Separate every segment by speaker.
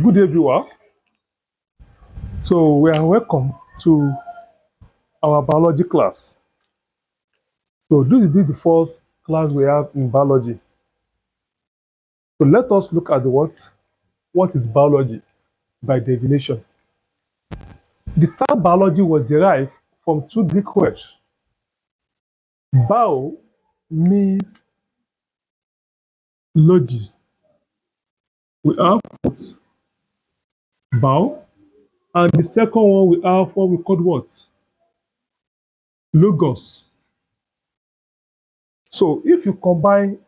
Speaker 1: Good day, viewer. So we are welcome to our biology class. So this will be the first class we have in biology. So let us look at the what. What is biology by definition? The term biology was derived from two Greek words. Bio means logis. We have what? Bio, and the second one we have what we call what? Logos. So if you combine,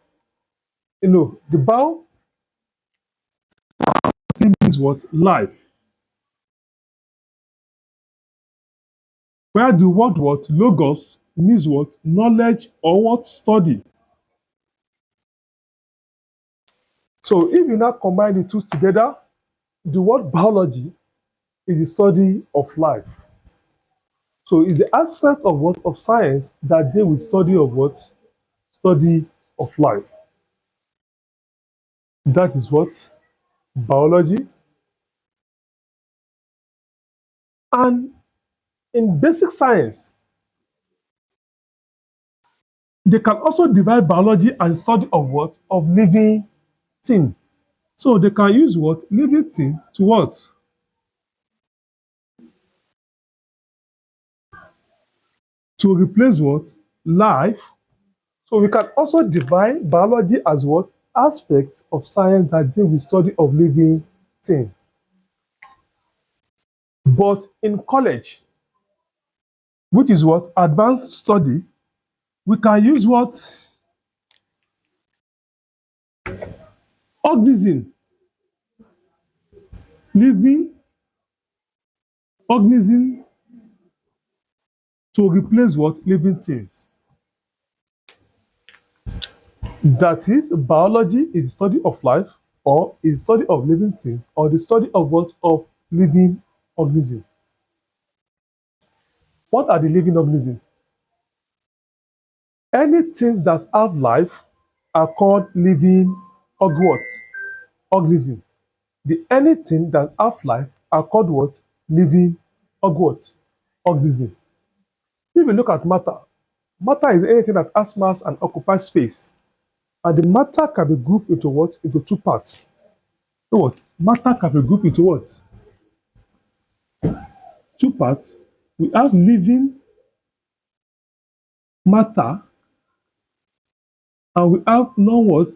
Speaker 1: the bio means what? Life. Where the word what? Logos means what? Knowledge or what? Study. So if you now combine the two together, the word biology is the study of life. So it's the aspect of what? Of science that deal with study of what? Study of life. That is what? Biology. And in basic science, they can also divide biology as study of what? Of living thing. So they can use what? Living thing to what? To replace what? Life. So we can also divide biology as what? Aspects of science that deal with study of living things. But in college, which is what? Advanced study, we can use what? Organism. Living organism to replace what? Living things. That is, biology is the study of life, or is the study of living things, or the study of what? Of living organism. What are the living organisms? Anything that have life are called living organism. The anything that have life are called what? Living organism. If you look at matter, matter is anything that has mass and occupies space. And the matter can be grouped into what? Into two parts. So what? Matter can be grouped into what? Two parts. We have living matter, and we have non what?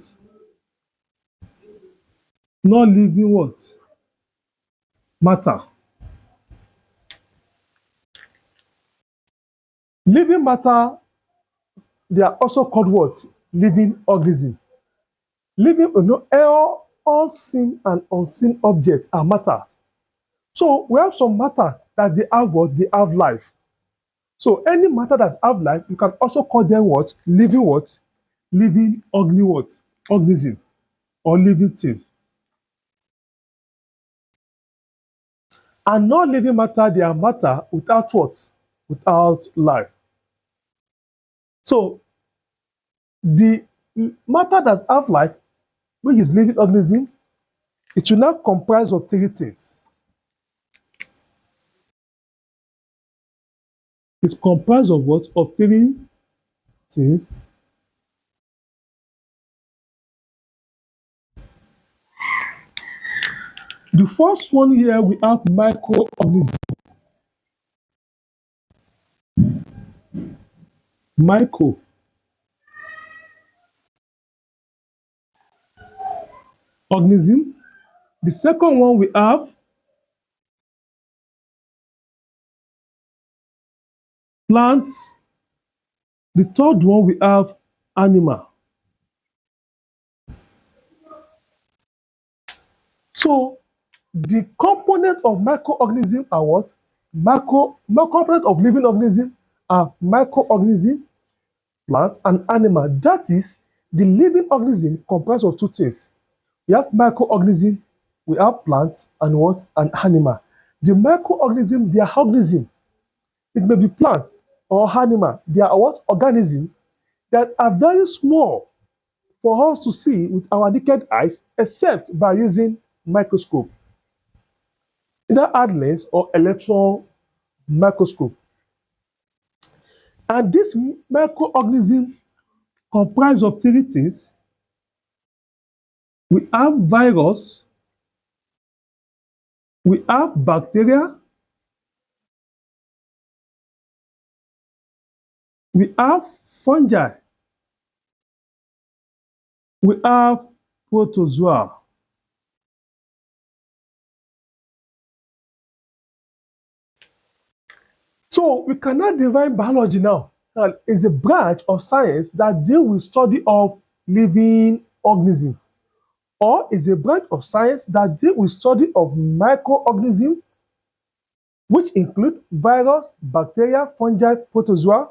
Speaker 1: Non-living what? Matter. Living matter, they are also called what? Living organism. Living, all seen and unseen objects are matter. So we have some matter that they have what? They have life. So any matter that have life, you can also call them what? Living what? Living organism or living things. And non-living matter, they are matter without what? Without life. So the matter that have life, which is living organism, it will now comprise of three things. It comprises of what? Of three things. The first one here, we have microorganism. Microorganism. The second one we have plants. The third one we have animal. So the component of microorganism are what? Component of living organism are microorganism, plants, and animal. That is, the living organism comprised of two things. We have microorganism, we have plants, and what? An animal. The microorganism, they are organism. It may be plant or animal. They are what? Organism that are very small for us to see with our naked eyes, except by using microscope. either hard lens or electron microscope. And this microorganism comprise of three things. We have virus, we have bacteria, we have fungi, we have protozoa. So we cannot divide biology now. It's a branch of science that deals with study of living organisms, or is a branch of science that deals with study of microorganisms, which include virus, bacteria, fungi, protozoa,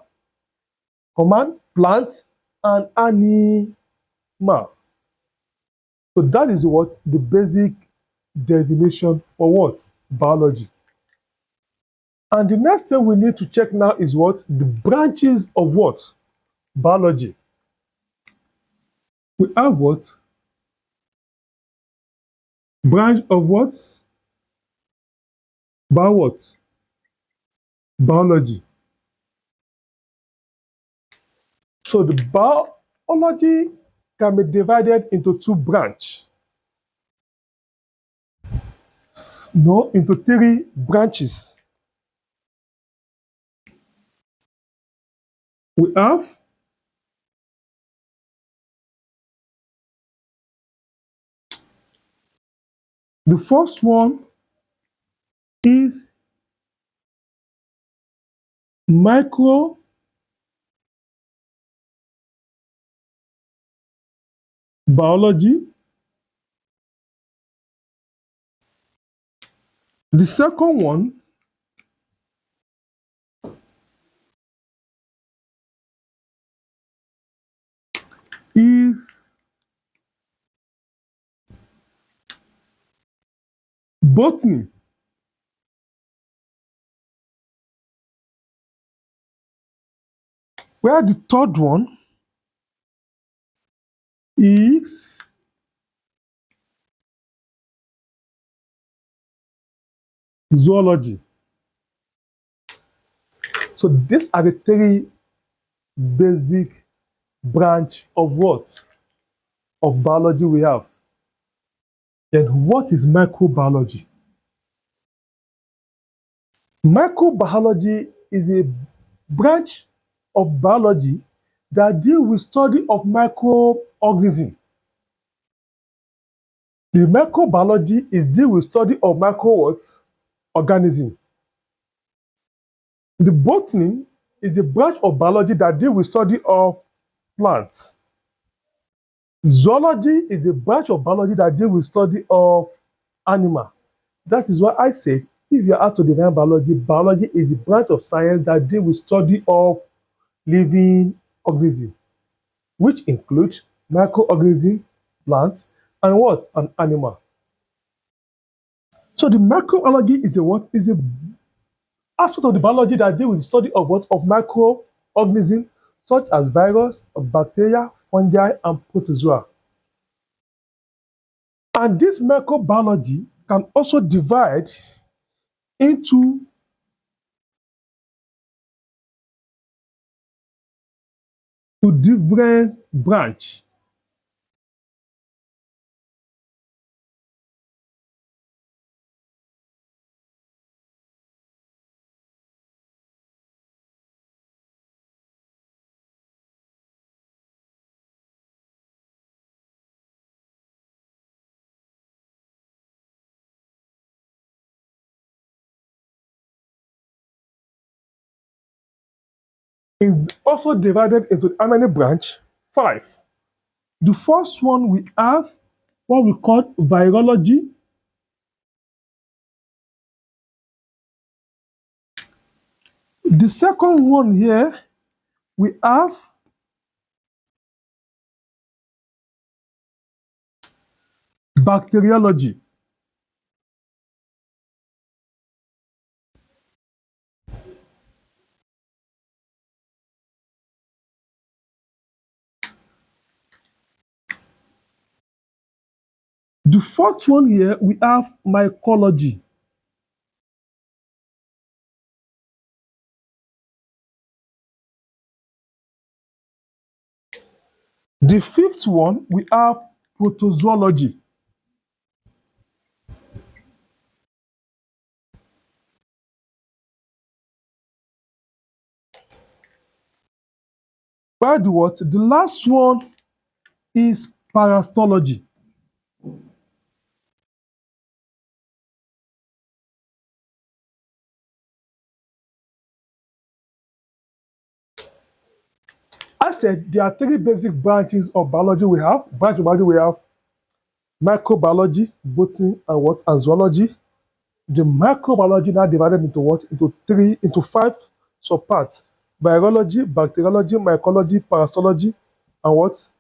Speaker 1: command, plants, and animal. So that is what the basic definition for what? Biology. And the next thing we need to check now is what? The branches of what? Biology. We have what? Branch of what? Bio what? Biology. So the biology can be divided into two branches. No, into three branches. We have the first one is microbiology. The second one is botany. Where the third one is zoology. So these are the three basic branch of what? Of biology we have. Then what is microbiology? Microbiology is a branch of biology that deal with study of microorganisms. The microbiology is deal with study of micro what? Organism. The botany is a branch of biology that deal with study of plants. Zoology is a branch of biology that deal with study of animal. That is why I said, if you are out to define biology, biology is a branch of science that deal with study of living organism, which includes microorganism, plants, and what? An animal. So the microbiology is a what? Is a aspect of the biology that deal with the study of what? Of microorganisms such as virus, bacteria, fungi, and protozoa. And this microbiology can also divide into different branch. Is also divided into how many branch? Five. The first one we have what we call virology. The second one here we have bacteriology. The fourth one here we have mycology. The fifth one, we have protozoology. While the what? The last one is parasitology. I said there are three basic branches of biology we have. Branch of biology we have microbiology, botany, and what? And zoology. The microbiology now divided into what? Into five subparts. Virology, bacteriology, mycology, parasitology, and what?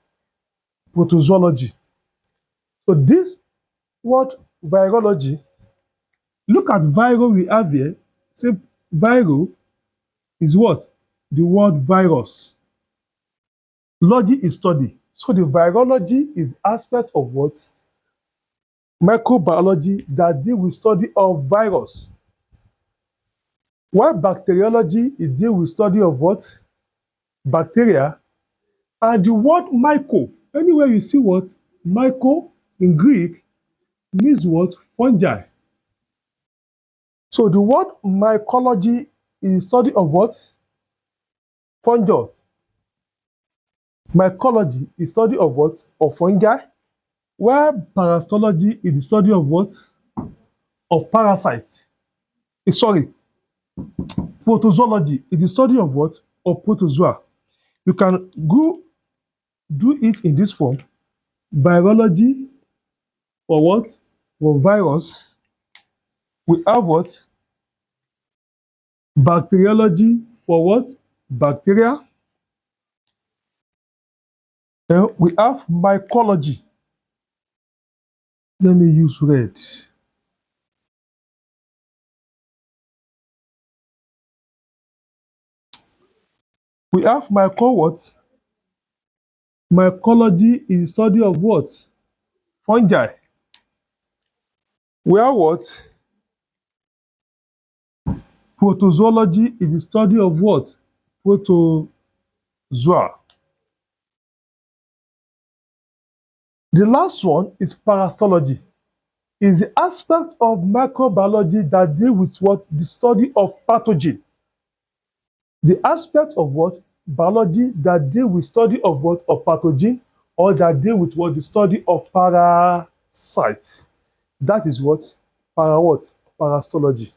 Speaker 1: Protozoology. So this what virology, look at viral we have here. Say viral is what? The word virus. Logy is study. So the virology is aspect of what? Microbiology that deal with study of virus. While bacteriology is deal with study of what? Bacteria. And the word myco, anywhere you see what? Myco in Greek means what? Fungi. So the word mycology is study of what? Fungus. Mycology is study of what? Of fungi. While parasitology is the study of what? Of parasites. Sorry, protozoology is the study of what? Of protozoa. You can go do it in this form. Virology for what? For virus. We have what? Bacteriology for what? Bacteria. Then we have mycology. Let me use red. We have myco what? Mycology is the study of what? Fungi. We have what? Protozoology is the study of what? Protozoa. The last one is parasitology. Is the aspect of microbiology that deal with what? The study of pathogen. The aspect of what? Biology that deal with study of what? Of pathogen, or that deal with what? The study of parasites. That is what? Parasitology.